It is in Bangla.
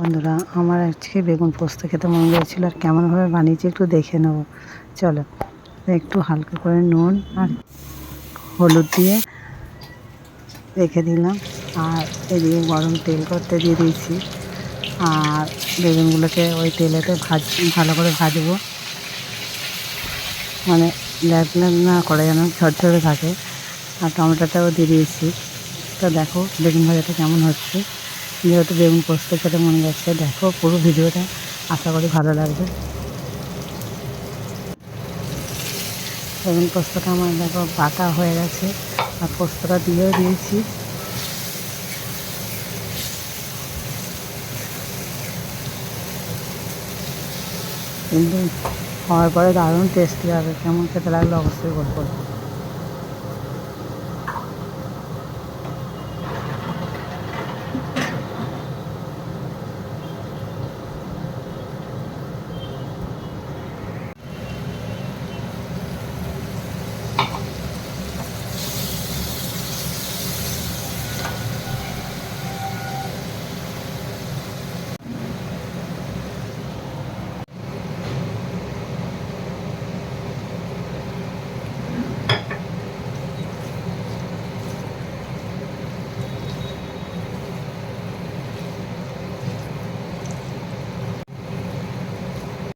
বন্ধুরা, আমার আজকে বেগুন পোস্ত খেতে মন গিয়েছিল, আর কেমনভাবে বানিয়েছি একটু দেখে নেব। চলো, একটু হালকা করে নুন আর হলুদ দিয়ে রেখে দিলাম, আর এদিকে গরম তেল করতে দিয়ে দিয়েছি। আর বেগুনগুলোকে ওই তেলেতে ভালো করে ভাজবো, মানে ল্যাদ ল্যাদ না করে যেন ঝরঝরে থাকে। আর টমেটোটাও দিয়ে দিয়েছি। তো দেখো বেগুন ভাজাটা কেমন হচ্ছে। যেহেতু বেগুন পোস্ত খেতে মনে যাচ্ছে, দেখো পুরো ভিডিওটা, আশা করি ভালো লাগবে। বেগুন পোস্তটা আমার দেখো বাটা হয়ে গেছে, আর পোস্তটা দিয়েও দিয়েছি। কিন্তু হওয়ার পরে দারুণ টেস্টি হবে, কেমন খেতে লাগলো অবশ্যই বলবো।